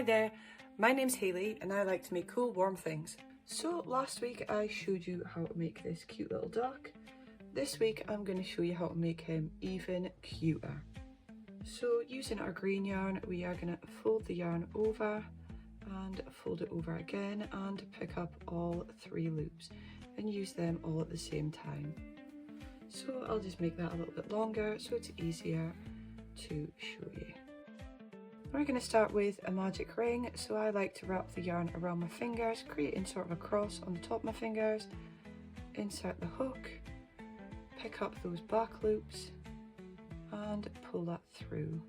Hi there, my name's Hayley and I like to make cool warm things. So last week I showed you how to make this cute little duck. This week I'm going to show you how to make him even cuter. So using our green yarn, we are going to fold the yarn over and fold it over again and pick up all 3 loops and use them all at the same time. So I'll just make that a little bit longer so it's easier to show you. We're going to start with a magic ring, so I like to wrap the yarn around my fingers, creating sort of a cross on the top of my fingers, insert the hook, pick up those back loops and pull that through,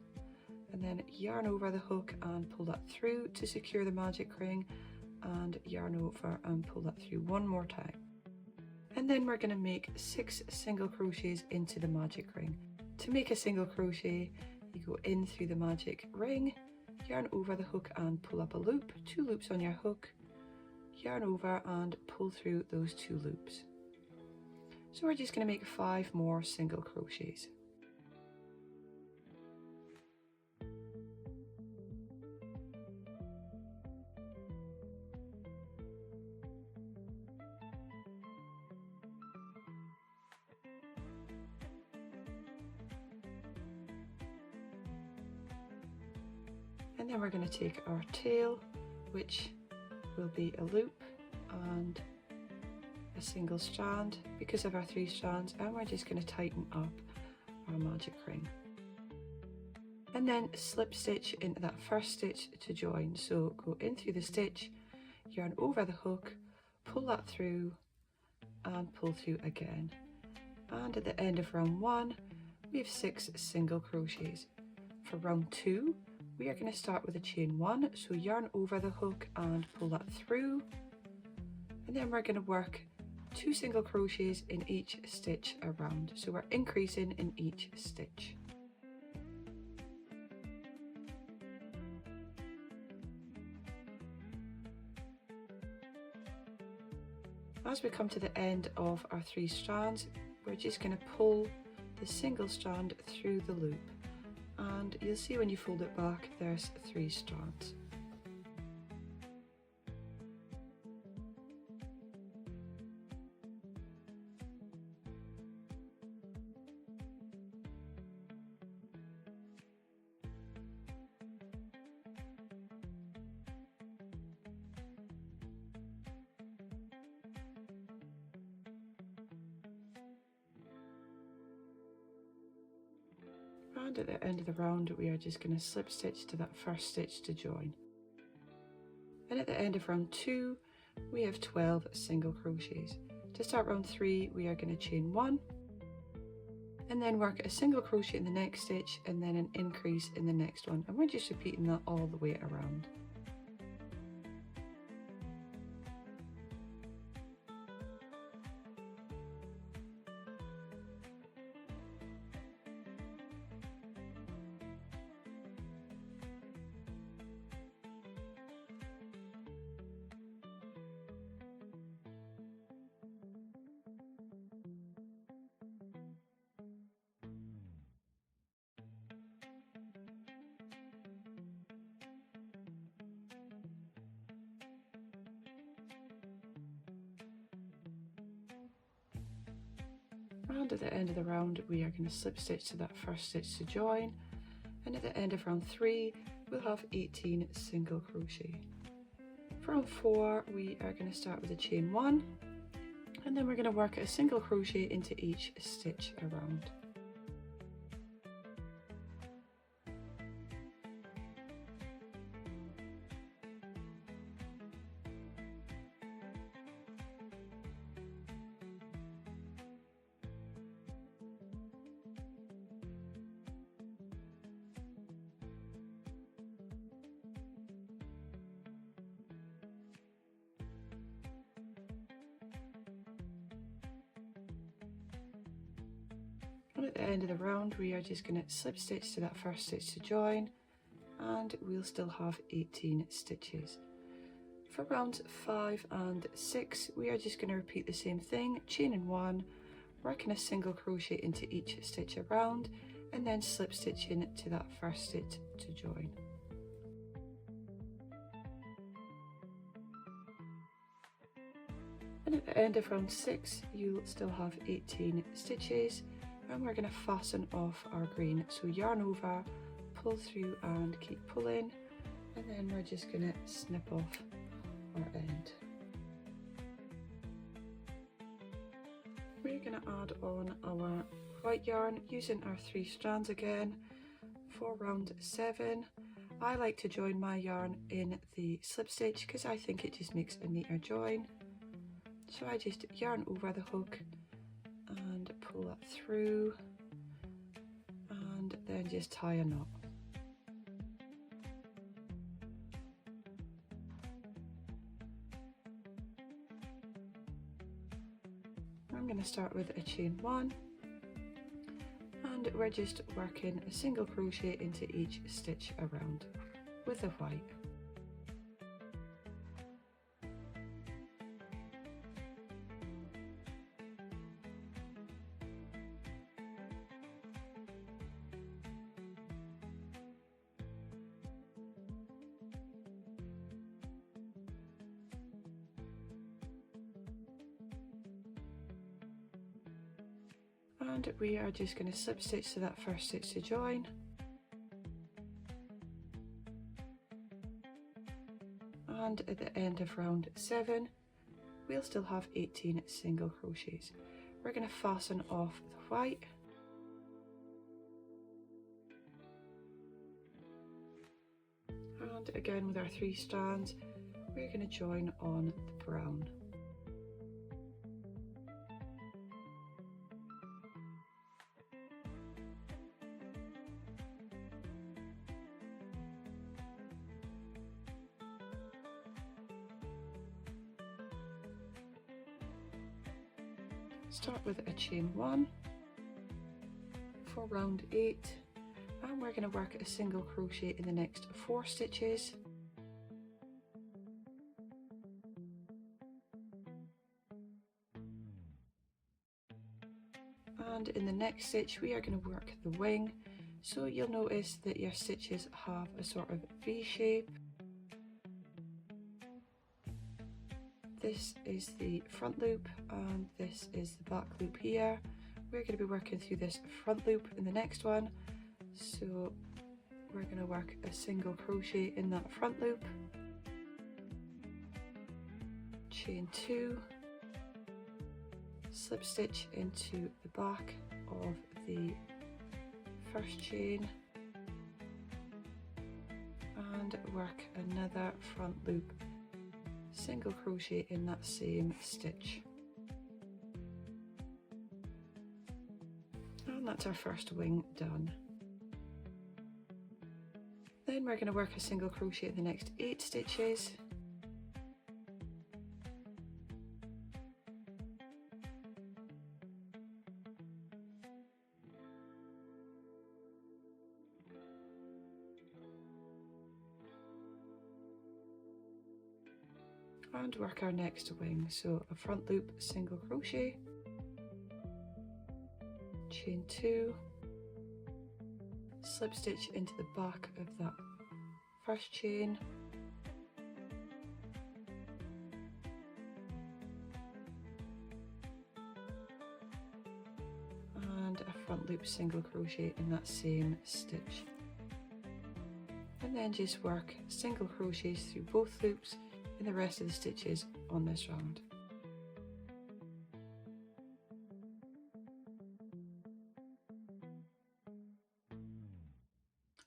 and then yarn over the hook and pull that through to secure the magic ring, and yarn over and pull that through one more time. And then we're going to make 6 single crochets into the magic ring. To make a single crochet, you go in through the magic ring, yarn over the hook and pull up a loop, 2 loops on your hook, yarn over and pull through those 2 loops. So we're just going to make 5 more single crochets. And then we're going to take our tail, which will be a loop and a single strand because of our 3 strands, and we're just going to tighten up our magic ring. And then slip stitch into that first stitch to join. So go in through the stitch, yarn over the hook, pull that through and pull through again. And at the end of round 1, we have 6 single crochets. For round 2, we are going to start with a chain 1, so yarn over the hook and pull that through, and then we're going to work 2 single crochets in each stitch around, so we're increasing in each stitch. As we come to the end of our 3 strands, we're just going to pull the single strand through the loop. And you'll see when you fold it back, there's 3 strands. And at the end of the round, we are just going to slip stitch to that first stitch to join. And at the end of round 2, we have 12 single crochets. To start round 3, we are going to chain 1, and then work a single crochet in the next stitch, and then an increase in the next one. And we're just repeating that all the way around. And at the end of the round, we are going to slip stitch to that first stitch to join, and at the end of round 3, we'll have 18 single crochet. For round 4, we are going to start with a chain 1, and then we're going to work a single crochet into each stitch around. And at the end of the round, we are just going to slip stitch to that first stitch to join, and we'll still have 18 stitches. For rounds 5 and 6, we are just going to repeat the same thing, chaining 1, working a single crochet into each stitch around, and then slip stitching to that first stitch to join. And at the end of round 6 you'll still have 18 stitches, and we're going to fasten off our green. So yarn over, pull through and keep pulling, and then we're just going to snip off our end. We're going to add on our white yarn using our 3 strands again for round 7. I like to join my yarn in the slip stitch because I think it just makes a neater join. So I just yarn over the hook and pull that through and then just tie a knot. I'm going to start with a chain 1, and we're just working a single crochet into each stitch around with the white. And we are just going to slip stitch to that first stitch to join, and at the end of round 7 we'll still have 18 single crochets. We're going to fasten off the white, and again with our 3 strands we're going to join on the brown. Start with a chain 1 for round 8, and we're going to work a single crochet in the next 4 stitches. And in the next stitch we are going to work the wing, so you'll notice that your stitches have a sort of V shape. This is the front loop and this is the back loop here. We're going to be working through this front loop in the next one, so we're going to work a single crochet in that front loop, chain 2, slip stitch into the back of the first chain, and work another front loop, single crochet in that same stitch. And that's our first wing done. Then we're going to work a single crochet in the next 8 stitches. And work our next wing, so a front loop, single crochet, chain 2, slip stitch into the back of that first chain, and a front loop, single crochet in that same stitch, and then just work single crochets through both loops in the rest of the stitches on this round.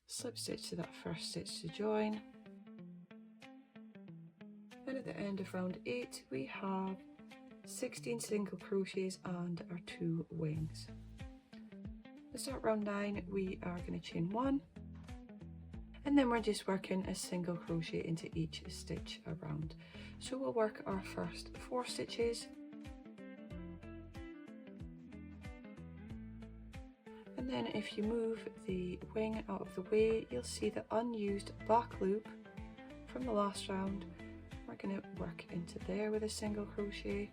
Slip stitch to that first stitch to join, and at the end of round 8 we have 16 single crochets and our 2 wings. To start round 9 we are going to chain 1, and then we're just working a single crochet into each stitch around. So we'll work our first 4 stitches, and then if you move the wing out of the way you'll see the unused back loop from the last round. We're going to work into there with a single crochet,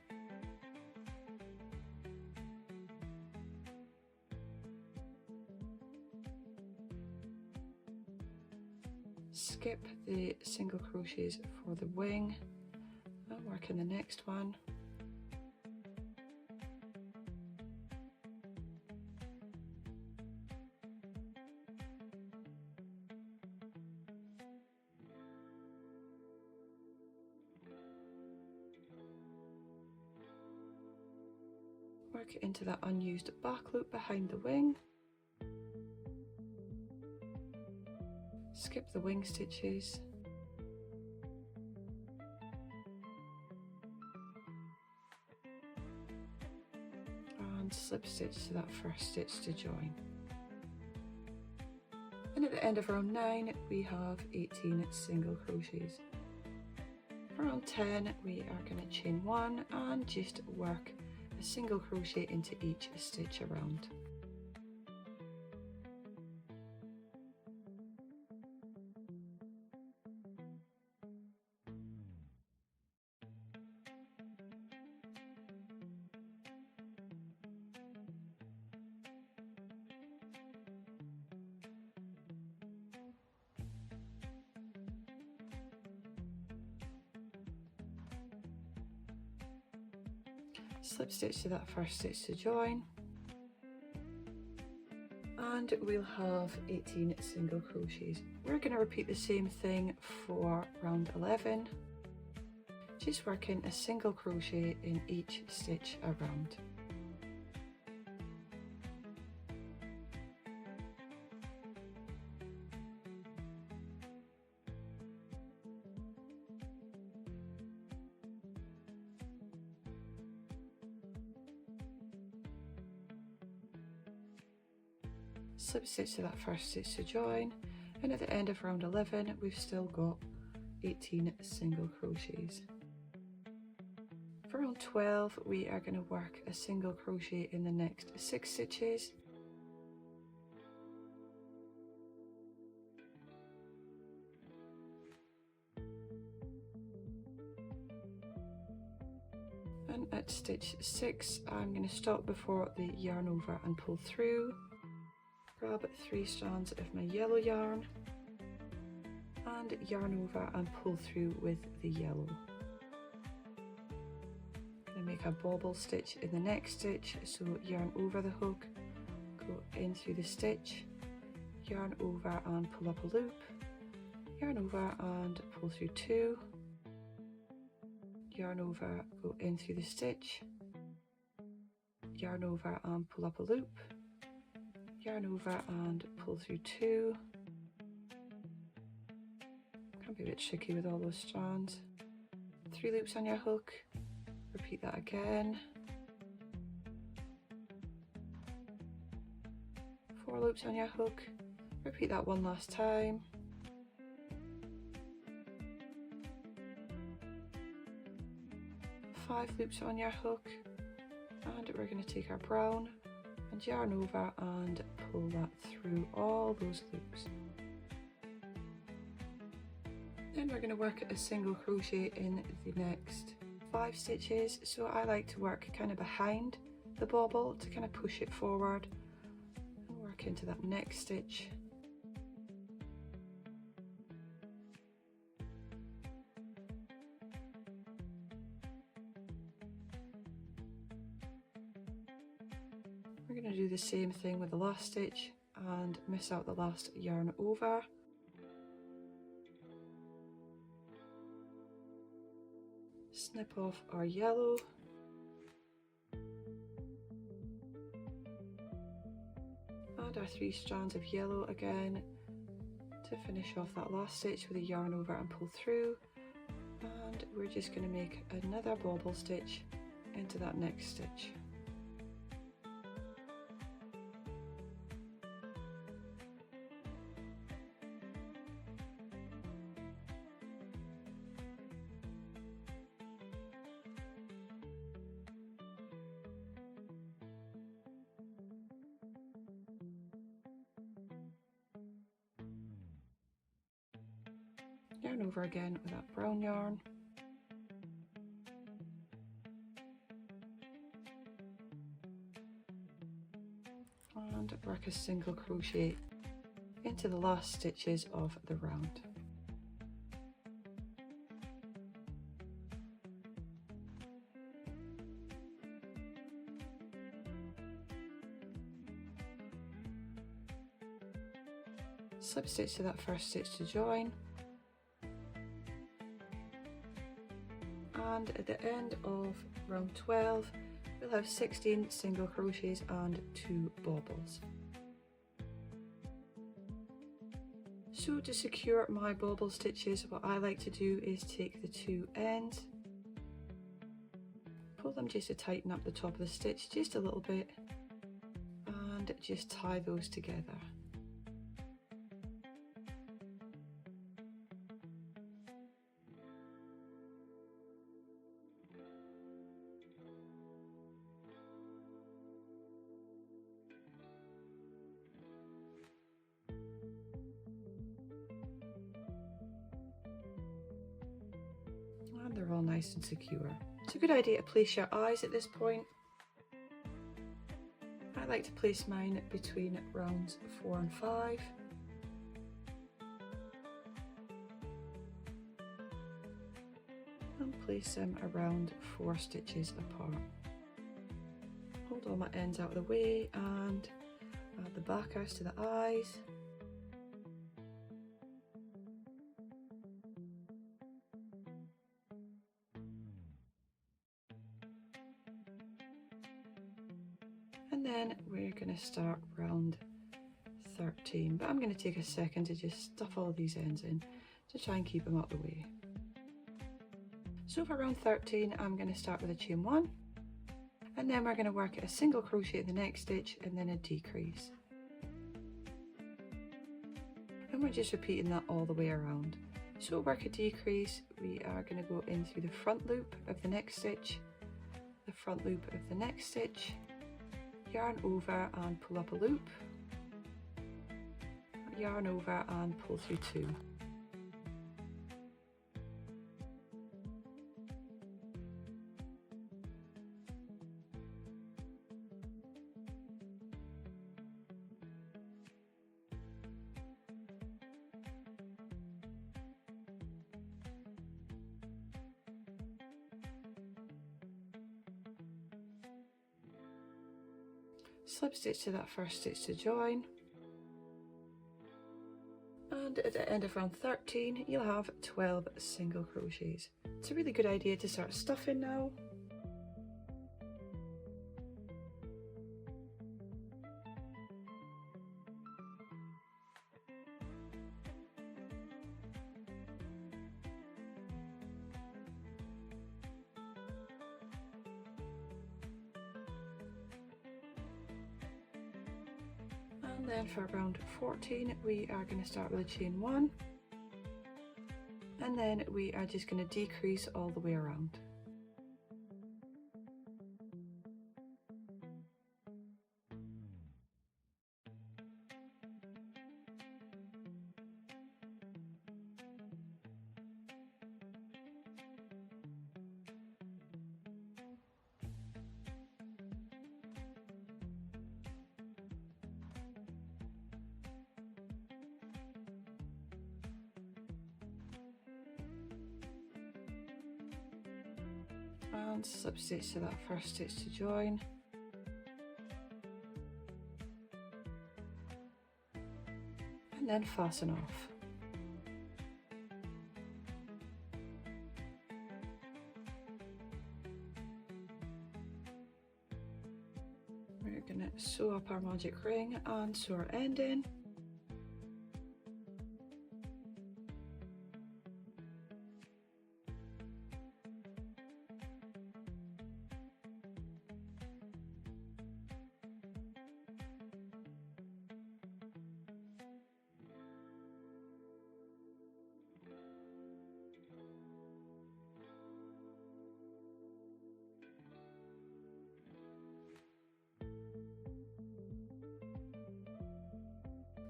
skip the single crochets for the wing and work in the next one, Work into that unused back loop behind the wing. Skip the wing stitches. And slip stitch to that first stitch to join. And at the end of round 9 we have 18 single crochets. For round 10 we are going to chain 1 and just work a single crochet into each stitch around. Slip stitch to that first stitch to join, and we'll have 18 single crochets. We're going to repeat the same thing for round 11, just working a single crochet in each stitch around. Slip stitch to that first stitch to join, and at the end of round 11 we've still got 18 single crochets. For round 12 we are going to work a single crochet in the next 6 stitches, and at stitch 6 I'm going to stop before the yarn over and pull through. Grab 3 strands of my yellow yarn and yarn over and pull through with the yellow. I'm going to make a bobble stitch in the next stitch, so yarn over the hook, go in through the stitch, yarn over and pull up a loop, yarn over and pull through 2, yarn over, go in through the stitch, yarn over and pull up a loop, yarn over and pull through 2. Can be a bit tricky with all those strands. 3 loops on your hook, repeat that again. 4 loops on your hook, repeat that one last time. 5 loops on your hook, and we're going to take our brown and yarn over and pull that through all those loops. Then we're going to work a single crochet in the next 5 stitches, so I like to work kind of behind the bobble to kind of push it forward and work into that next stitch. We're going to do the same thing with the last stitch and miss out the last yarn over. Snip off our yellow. Add our 3 strands of yellow again to finish off that last stitch with a yarn over and pull through. And we're just going to make another bobble stitch into that next stitch. Yarn over again with that brown yarn. And work a single crochet into the last stitches of the round. Slip stitch to that first stitch to join. And at the end of round 12 we'll have 16 single crochets and 2 bobbles. So to secure my bobble stitches, what I like to do is take the 2 ends, pull them just to tighten up the top of the stitch just a little bit, and just tie those together. And they're all nice and secure. It's a good idea to place your eyes at this point. I like to place mine between rounds 4 and 5. And place them around 4 stitches apart. Hold all my ends out of the way and add the backers to the eyes. And then we're going to start round 13, but I'm going to take a second to just stuff all these ends in to try and keep them out of the way. So for round 13, I'm going to start with a chain 1, and then we're going to work a single crochet in the next stitch and then a decrease. And we're just repeating that all the way around. So work a decrease, we are going to go in through the front loop of the next stitch, the front loop of the next stitch, yarn over and pull up a loop, yarn over and pull through 2. Slip stitch to that first stitch to join, and at the end of round 13 you'll have 12 single crochets. It's a really good idea to start stuffing now. And then for round 14 we are going to start with a chain 1, and then we are just going to decrease all the way around. And slip stitch to that first stitch to join, and then fasten off. We're going to sew up our magic ring and sew our end in.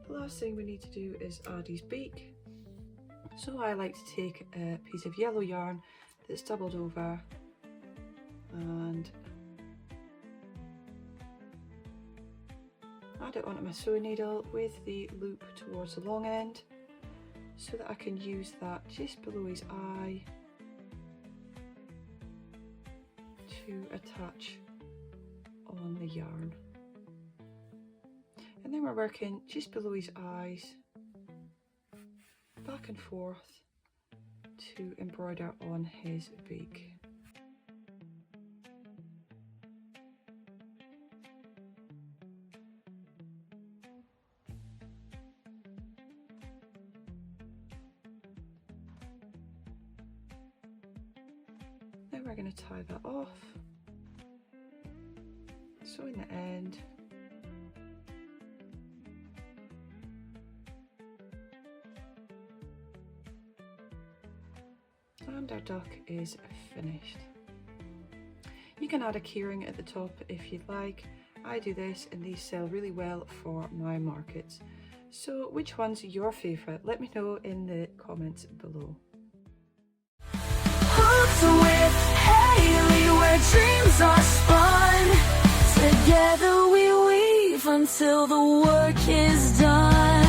The last thing we need to do is add his beak. So I like to take a piece of yellow yarn that's doubled over and add it onto my sewing needle with the loop towards the long end so that I can use that just below his eye to attach on the yarn. And then we're working just below his eyes, back and forth to embroider on his beak. we're going to tie that off. So in the end, and our duck is finished. You can add a keyring at the top if you'd like. I do this and these sell really well for my markets. So which one's your favourite? Let me know in the comments below. Hooked with Hayley, where dreams are spun. Together we weave until the work is done.